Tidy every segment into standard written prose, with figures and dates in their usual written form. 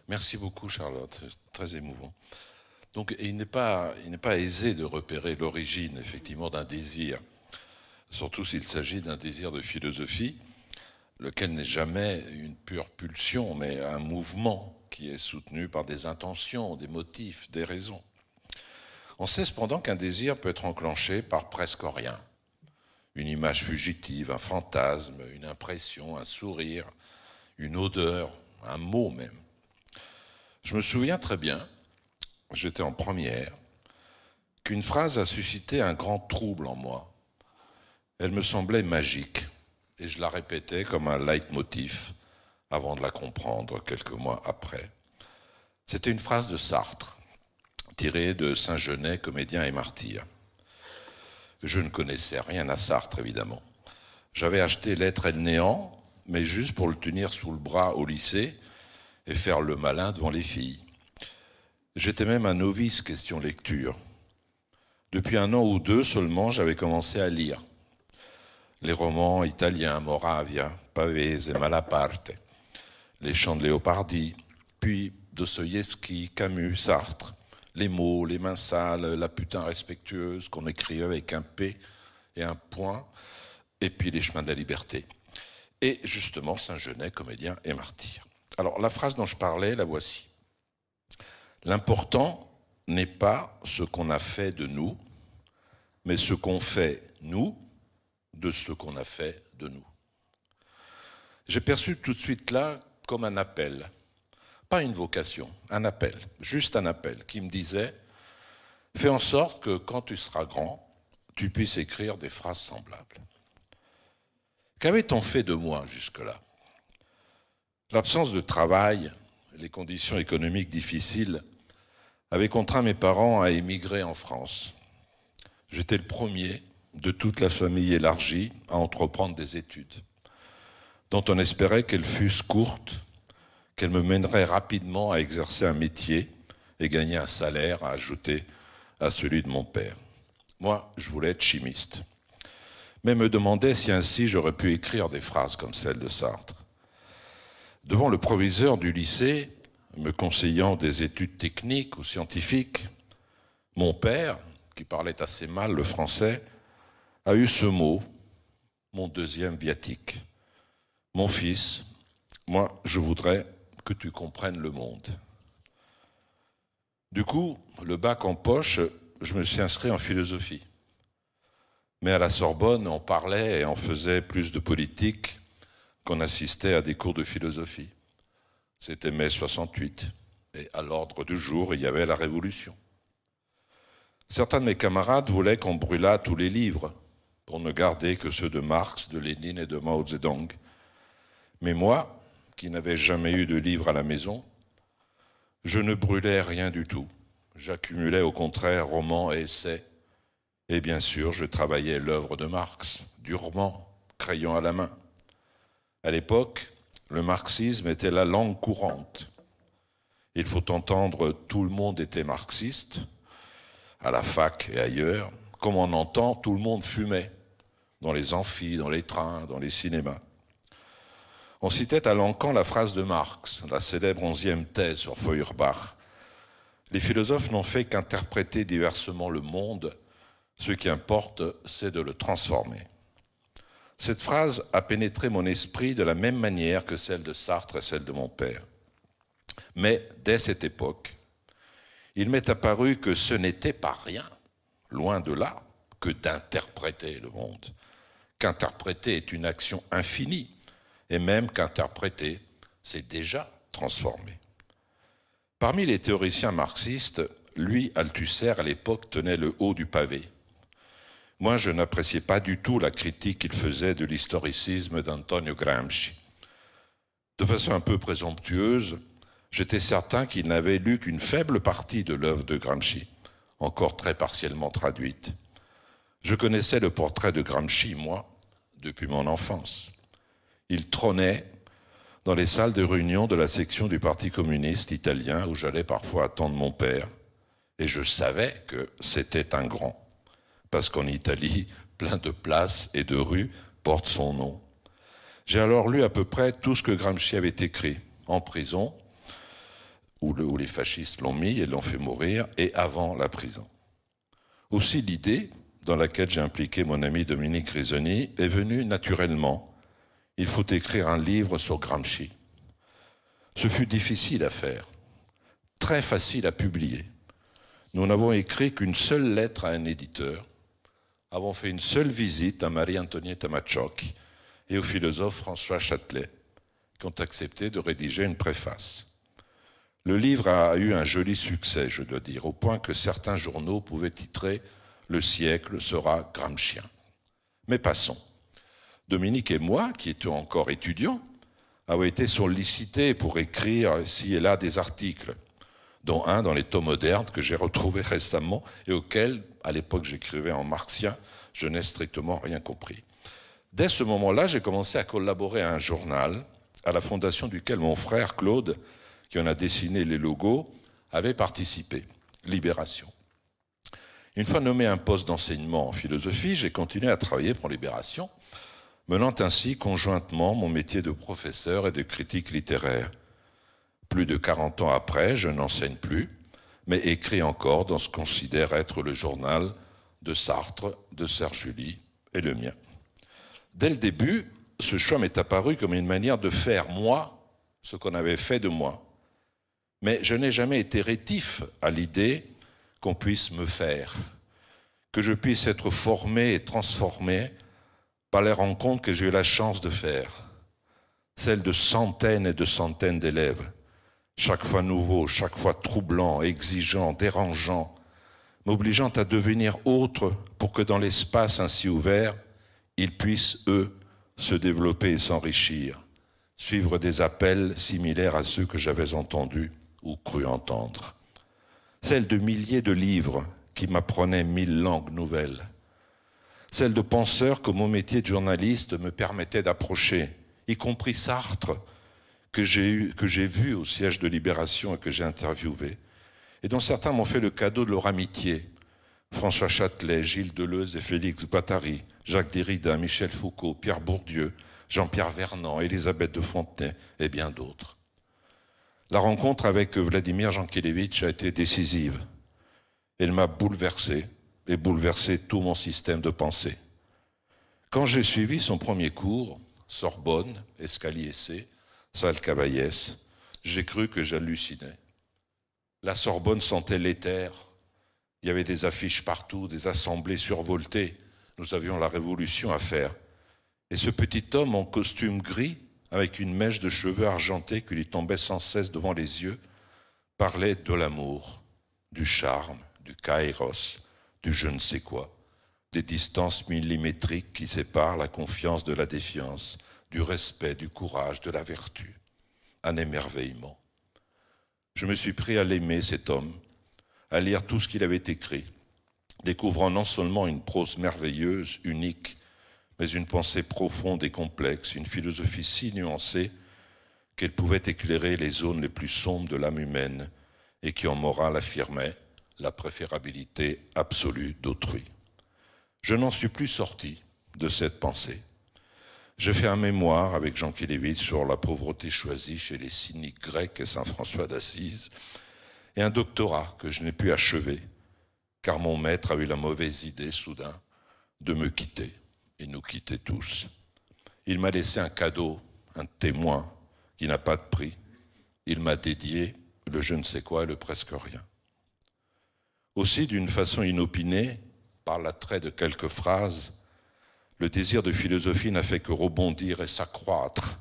Merci beaucoup, Charlotte. C'est très émouvant. Donc, il n'est pas aisé de repérer l'origine, effectivement, d'un désir, surtout s'il s'agit d'un désir de philosophie, lequel n'est jamais une pure pulsion, mais un mouvement qui est soutenu par des intentions, des motifs, des raisons. On sait cependant qu'un désir peut être enclenché par presque rien. Une image fugitive, un fantasme, une impression, un sourire, une odeur, un mot même. Je me souviens très bien, j'étais en première, qu'une phrase a suscité un grand trouble en moi. Elle me semblait magique, et je la répétais comme un leitmotiv avant de la comprendre quelques mois après. C'était une phrase de Sartre, tirée de Saint-Genet, comédien et martyr. Je ne connaissais rien à Sartre, évidemment. J'avais acheté L'être et le néant, mais juste pour le tenir sous le bras au lycée et faire le malin devant les filles. J'étais même un novice question lecture. Depuis un an ou deux seulement, j'avais commencé à lire les romans italiens, Moravia, Pavese, Malaparte, les chants de Léopardi, puis Dostoïevski, Camus, Sartre, les mots, les mains sales, la putain respectueuse qu'on écrivait avec un P et un point, et puis les chemins de la liberté. Et justement, Saint-Genet, comédien et martyr. Alors, la phrase dont je parlais, la voici. L'important n'est pas ce qu'on a fait de nous, mais ce qu'on fait, nous, de ce qu'on a fait de nous. J'ai perçu tout de suite là comme un appel, pas une vocation, un appel, juste un appel qui me disait « Fais en sorte que quand tu seras grand, tu puisses écrire des phrases semblables. » Qu'avait-on fait de moi jusque-là? L'absence de travail, les conditions économiques difficiles avaient contraint mes parents à émigrer en France. J'étais le premier de toute la famille élargie à entreprendre des études, dont on espérait qu'elles fussent courtes, qu'elles me mèneraient rapidement à exercer un métier et gagner un salaire à ajouter à celui de mon père. Moi, je voulais être chimiste, mais me demandais si ainsi j'aurais pu écrire des phrases comme celle de Sartre. Devant le proviseur du lycée, me conseillant des études techniques ou scientifiques, mon père, qui parlait assez mal le français, a eu ce mot, mon deuxième viatique. Mon fils, moi, je voudrais que tu comprennes le monde. Du coup, le bac en poche, je me suis inscrit en philosophie. Mais à la Sorbonne, on parlait et on faisait plus de politique qu'on assistait à des cours de philosophie. C'était mai 68, et à l'ordre du jour, il y avait la Révolution. Certains de mes camarades voulaient qu'on brûlât tous les livres, pour ne garder que ceux de Marx, de Lénine et de Mao Zedong. Mais moi, qui n'avais jamais eu de livre à la maison, je ne brûlais rien du tout. J'accumulais au contraire romans et essais. Et bien sûr, je travaillais l'œuvre de Marx, durement, crayon à la main. À l'époque, le marxisme était la langue courante. Il faut entendre tout le monde était marxiste, à la fac et ailleurs, comme on entend tout le monde fumait, dans les amphis, dans les trains, dans les cinémas. On citait à l'encan la phrase de Marx, la célèbre 11e thèse sur Feuerbach. Les philosophes n'ont fait qu'interpréter diversement le monde. Ce qui importe, c'est de le transformer. Cette phrase a pénétré mon esprit de la même manière que celle de Sartre et celle de mon père. Mais dès cette époque, il m'est apparu que ce n'était pas rien, loin de là, que d'interpréter le monde. Qu'interpréter est une action infinie, et même qu'interpréter, c'est déjà transformer. Parmi les théoriciens marxistes, lui, Althusser, à l'époque, tenait le haut du pavé. Moi, je n'appréciais pas du tout la critique qu'il faisait de l'historicisme d'Antonio Gramsci. De façon un peu présomptueuse, j'étais certain qu'il n'avait lu qu'une faible partie de l'œuvre de Gramsci, encore très partiellement traduite. Je connaissais le portrait de Gramsci, moi, depuis mon enfance. Il trônait dans les salles de réunion de la section du Parti communiste italien où j'allais parfois attendre mon père. Et je savais que c'était un grand. Parce qu'en Italie, plein de places et de rues portent son nom. J'ai alors lu à peu près tout ce que Gramsci avait écrit, en prison, où les fascistes l'ont mis et l'ont fait mourir, et avant la prison. Aussi l'idée, dans laquelle j'ai impliqué mon ami Dominique Risoni, est venue naturellement. Il faut écrire un livre sur Gramsci. Ce fut difficile à faire, très facile à publier. Nous n'avons écrit qu'une seule lettre à un éditeur, avons fait une seule visite à Marie-Antonietta Maccioch et au philosophe François Châtelet, qui ont accepté de rédiger une préface. Le livre a eu un joli succès, je dois dire, au point que certains journaux pouvaient titrer « Le siècle sera gramscien ». Mais passons. Dominique et moi, qui étions encore étudiants, avons été sollicités pour écrire ci et là des articles, dont un dans les Temps modernes que j'ai retrouvé récemment et auquel, à l'époque j'écrivais en marxien, je n'ai strictement rien compris. Dès ce moment-là, j'ai commencé à collaborer à un journal, à la fondation duquel mon frère Claude, qui en a dessiné les logos, avait participé, Libération. Une fois nommé un poste d'enseignement en philosophie, j'ai continué à travailler pour Libération, menant ainsi conjointement mon métier de professeur et de critique littéraire. Plus de 40 ans après, je n'enseigne plus, mais écris encore dans ce qu'on considère être le journal de Sartre, de Serge July et le mien. Dès le début, ce choix m'est apparu comme une manière de faire, moi, ce qu'on avait fait de moi. Mais je n'ai jamais été rétif à l'idée qu'on puisse me faire, que je puisse être formé et transformé par les rencontres que j'ai eu la chance de faire, celles de centaines et de centaines d'élèves, chaque fois nouveau, chaque fois troublant, exigeant, dérangeant, m'obligeant à devenir autre pour que dans l'espace ainsi ouvert, ils puissent, eux, se développer et s'enrichir, suivre des appels similaires à ceux que j'avais entendus ou cru entendre. Celle de milliers de livres qui m'apprenaient 1000 langues nouvelles. Celle de penseurs que mon métier de journaliste me permettait d'approcher, y compris Sartre, que j'ai vu au siège de Libération et que j'ai interviewé, et dont certains m'ont fait le cadeau de leur amitié. François Châtelet, Gilles Deleuze et Félix Guattari, Jacques Derrida, Michel Foucault, Pierre Bourdieu, Jean-Pierre Vernant, Élisabeth de Fontenay et bien d'autres. La rencontre avec Vladimir Jankélévitch a été décisive. Elle m'a bouleversé et bouleversé tout mon système de pensée. Quand j'ai suivi son premier cours, Sorbonne, escalier C, salle Cavaillès, j'ai cru que j'hallucinais. La Sorbonne sentait l'éther. Il y avait des affiches partout, des assemblées survoltées. Nous avions la révolution à faire. Et ce petit homme en costume gris, avec une mèche de cheveux argentés qui lui tombait sans cesse devant les yeux, parlait de l'amour, du charme, du kairos, du je ne sais quoi, des distances millimétriques qui séparent la confiance de la défiance, du respect, du courage, de la vertu. Un émerveillement. Je me suis pris à l'aimer, cet homme, à lire tout ce qu'il avait écrit, découvrant non seulement une prose merveilleuse, unique, mais une pensée profonde et complexe, une philosophie si nuancée qu'elle pouvait éclairer les zones les plus sombres de l'âme humaine et qui en morale affirmait la préférabilité absolue d'autrui. Je n'en suis plus sorti de cette pensée. J'ai fait un mémoire avec Jean Kélévitch sur la pauvreté choisie chez les cyniques grecs et Saint François d'Assise, et un doctorat que je n'ai pu achever, car mon maître a eu la mauvaise idée, soudain, de me quitter, et nous quitter tous. Il m'a laissé un cadeau, un témoin, qui n'a pas de prix. Il m'a dédié le je ne sais quoi et le presque rien. Aussi, d'une façon inopinée, par l'attrait de quelques phrases, le désir de philosophie n'a fait que rebondir et s'accroître,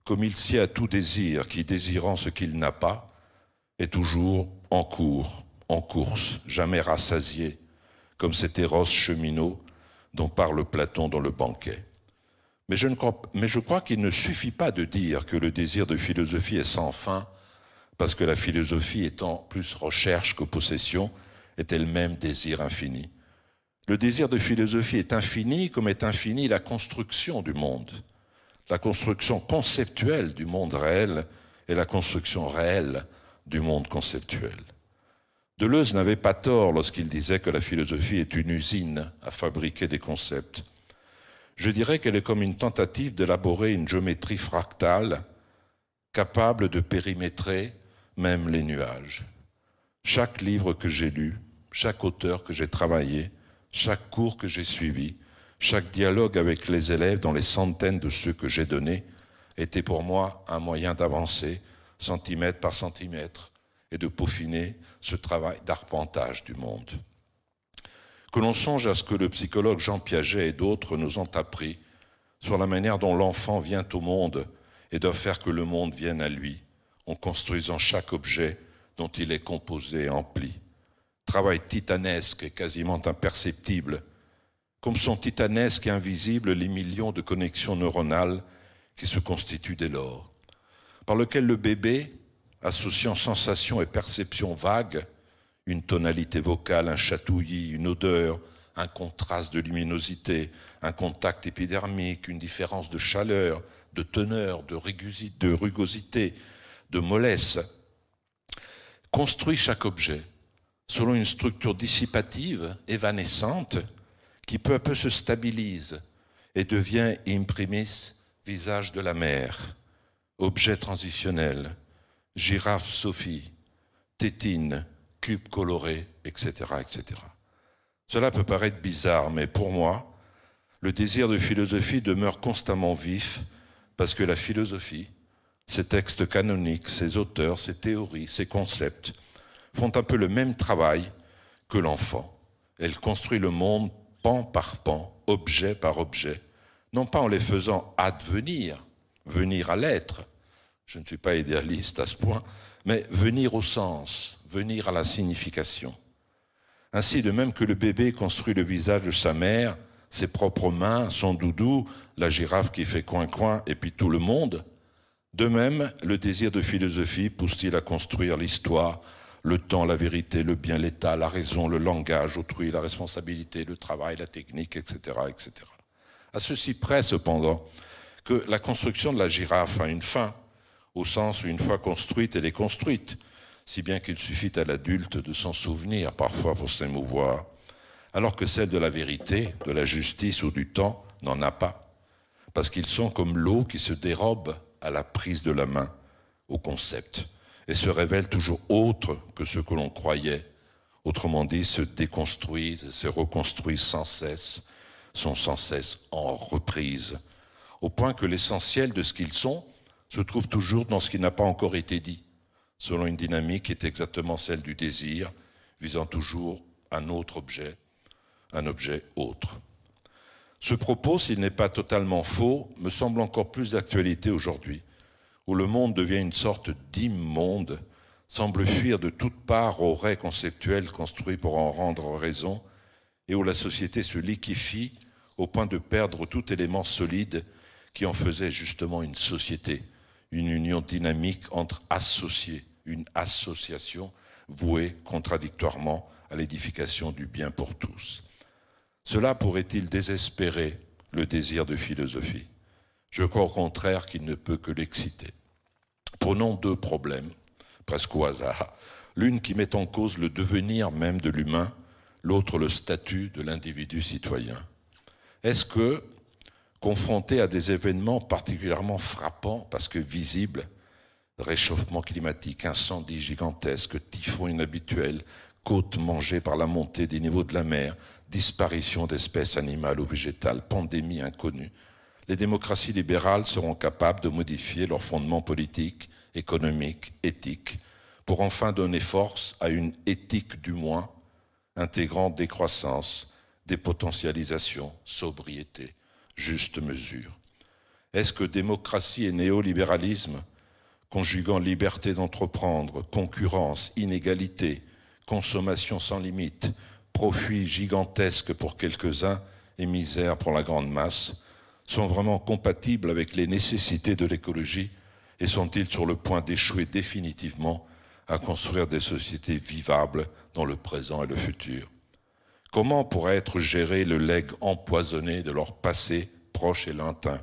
comme il sied à tout désir qui, désirant ce qu'il n'a pas, est toujours en cours, en course, jamais rassasié, comme cet Eros cheminot dont parle Platon dans le Banquet. Mais je crois qu'il ne suffit pas de dire que le désir de philosophie est sans fin, parce que la philosophie étant plus recherche que possession, est elle-même désir infini. Le désir de philosophie est infini comme est infinie la construction du monde. La construction conceptuelle du monde réel et la construction réelle du monde conceptuel. Deleuze n'avait pas tort lorsqu'il disait que la philosophie est une usine à fabriquer des concepts. Je dirais qu'elle est comme une tentative d'élaborer une géométrie fractale capable de périmétrer même les nuages. Chaque livre que j'ai lu, chaque auteur que j'ai travaillé, chaque cours que j'ai suivi, chaque dialogue avec les élèves dans les centaines de ceux que j'ai donnés était pour moi un moyen d'avancer, centimètre par centimètre, et de peaufiner ce travail d'arpentage du monde. Que l'on songe à ce que le psychologue Jean Piaget et d'autres nous ont appris sur la manière dont l'enfant vient au monde et doit faire que le monde vienne à lui, en construisant chaque objet dont il est composé et empli. Travail titanesque et quasiment imperceptible, comme sont titanesques et invisibles les millions de connexions neuronales qui se constituent dès lors, par lequel le bébé, associant sensation et perception vagues, une tonalité vocale, un chatouillis, une odeur, un contraste de luminosité, un contact épidermique, une différence de chaleur, de teneur, de rugosité, de mollesse, construit chaque objet selon une structure dissipative, évanescente, qui peu à peu se stabilise et devient imprimis visage de la mer, objet transitionnel, girafe Sophie, tétine, cube coloré, etc., etc. Cela peut paraître bizarre, mais pour moi, le désir de philosophie demeure constamment vif parce que la philosophie, ses textes canoniques, ses auteurs, ses théories, ses concepts font un peu le même travail que l'enfant. Elle construit le monde pan par pan, objet par objet, non pas en les faisant advenir, venir à l'être, je ne suis pas idéaliste à ce point, mais venir au sens, venir à la signification. Ainsi, de même que le bébé construit le visage de sa mère, ses propres mains, son doudou, la girafe qui fait coin-coin et puis tout le monde, de même, le désir de philosophie pousse-t-il à construire l'histoire, le temps, la vérité, le bien, l'état, la raison, le langage, autrui, la responsabilité, le travail, la technique, etc., etc. À ceci près, cependant, que la construction de la girafe a une fin, au sens où une fois construite, elle est construite, si bien qu'il suffit à l'adulte de s'en souvenir parfois pour s'émouvoir, alors que celle de la vérité, de la justice ou du temps n'en a pas, parce qu'ils sont comme l'eau qui se dérobe à la prise de la main, au concept, et se révèlent toujours autres que ce que l'on croyait, autrement dit, se déconstruisent, se reconstruisent sans cesse, sont sans cesse en reprise, au point que l'essentiel de ce qu'ils sont se trouve toujours dans ce qui n'a pas encore été dit, selon une dynamique qui est exactement celle du désir, visant toujours un autre objet, un objet autre. Ce propos, s'il n'est pas totalement faux, me semble encore plus d'actualité aujourd'hui, où le monde devient une sorte d'immonde, semble fuir de toutes parts aux raies conceptuels construits pour en rendre raison, et où la société se liquéfie au point de perdre tout élément solide qui en faisait justement une société, une union dynamique entre associés, une association vouée contradictoirement à l'édification du bien pour tous. Cela pourrait-il désespérer le désir de philosophie? Je crois au contraire qu'il ne peut que l'exciter. Prenons deux problèmes, presque au hasard. L'une qui met en cause le devenir même de l'humain, l'autre le statut de l'individu citoyen. Est-ce que, confronté à des événements particulièrement frappants parce que visibles, réchauffement climatique, incendies gigantesques, typhons inhabituels, côtes mangées par la montée des niveaux de la mer, disparition d'espèces animales ou végétales, pandémie inconnue, les démocraties libérales seront capables de modifier leurs fondements politiques, économiques, éthiques, pour enfin donner force à une éthique du moins, intégrant décroissance, dépotentialisation, sobriété, juste mesure. Est-ce que démocratie et néolibéralisme, conjuguant liberté d'entreprendre, concurrence, inégalité, consommation sans limite, profit gigantesque pour quelques-uns et misère pour la grande masse, sont vraiment compatibles avec les nécessités de l'écologie et sont-ils sur le point d'échouer définitivement à construire des sociétés vivables dans le présent et le futur? Comment pourrait être géré le legs empoisonné de leur passé proche et lointain,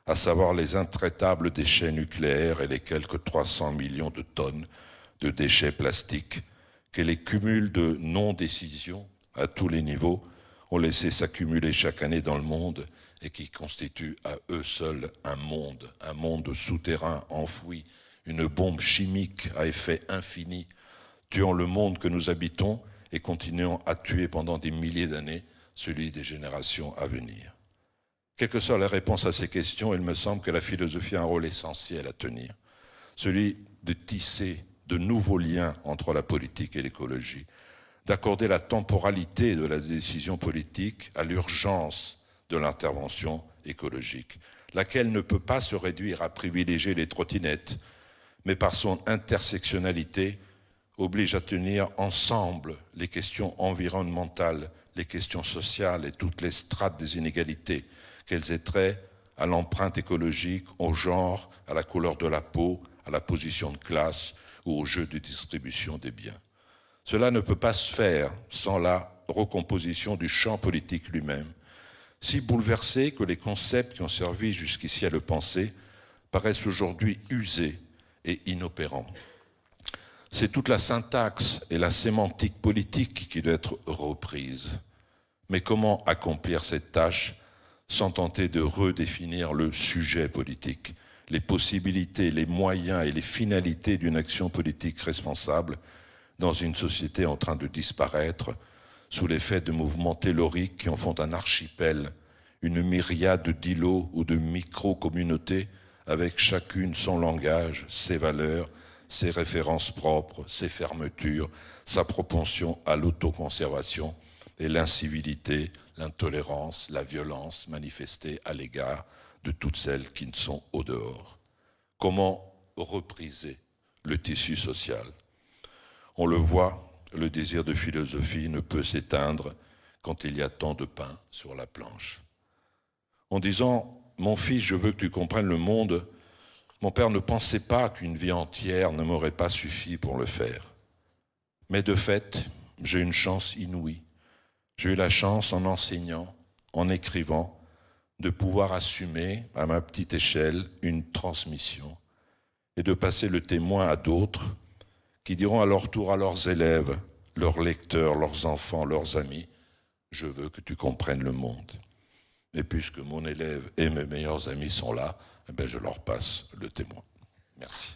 à savoir les intraitables déchets nucléaires et les quelques 300 millions de tonnes de déchets plastiques que les cumuls de non-décision à tous les niveaux ont laissé s'accumuler chaque année dans le monde et qui constituent à eux seuls un monde souterrain enfoui une bombe chimique à effet infini, tuant le monde que nous habitons et continuant à tuer pendant des milliers d'années celui des générations à venir. Quelle que soit la réponse à ces questions, il me semble que la philosophie a un rôle essentiel à tenir, celui de tisser de nouveaux liens entre la politique et l'écologie, d'accorder la temporalité de la décision politique à l'urgence de l'intervention écologique, laquelle ne peut pas se réduire à privilégier les trottinettes, mais par son intersectionnalité oblige à tenir ensemble les questions environnementales, les questions sociales et toutes les strates des inégalités, qu'elles aient trait à l'empreinte écologique, au genre, à la couleur de la peau, à la position de classe ou au jeu de distribution des biens. Cela ne peut pas se faire sans la recomposition du champ politique lui-même, si bouleversé que les concepts qui ont servi jusqu'ici à le penser paraissent aujourd'hui usés et inopérants. C'est toute la syntaxe et la sémantique politique qui doit être reprise. Mais comment accomplir cette tâche sans tenter de redéfinir le sujet politique, les possibilités, les moyens et les finalités d'une action politique responsable dans une société en train de disparaître sous l'effet de mouvements telluriques qui en font un archipel, une myriade d'îlots ou de micro-communautés avec chacune son langage, ses valeurs, ses références propres, ses fermetures, sa propension à l'autoconservation et l'incivilité, l'intolérance, la violence manifestée à l'égard de toutes celles qui ne sont au dehors. Comment repriser le tissu social ? On le voit, le désir de philosophie ne peut s'éteindre quand il y a tant de pain sur la planche. En disant « Mon fils, je veux que tu comprennes le monde », mon père ne pensait pas qu'une vie entière ne m'aurait pas suffi pour le faire. Mais de fait, j'ai une chance inouïe. J'ai eu la chance, en enseignant, en écrivant, de pouvoir assumer, à ma petite échelle, une transmission et de passer le témoin à d'autres qui diront à leur tour à leurs élèves, leurs lecteurs, leurs enfants, leurs amis, « Je veux que tu comprennes le monde ». Et puisque mon élève et mes meilleurs amis sont là, eh bien je leur passe le témoin. Merci.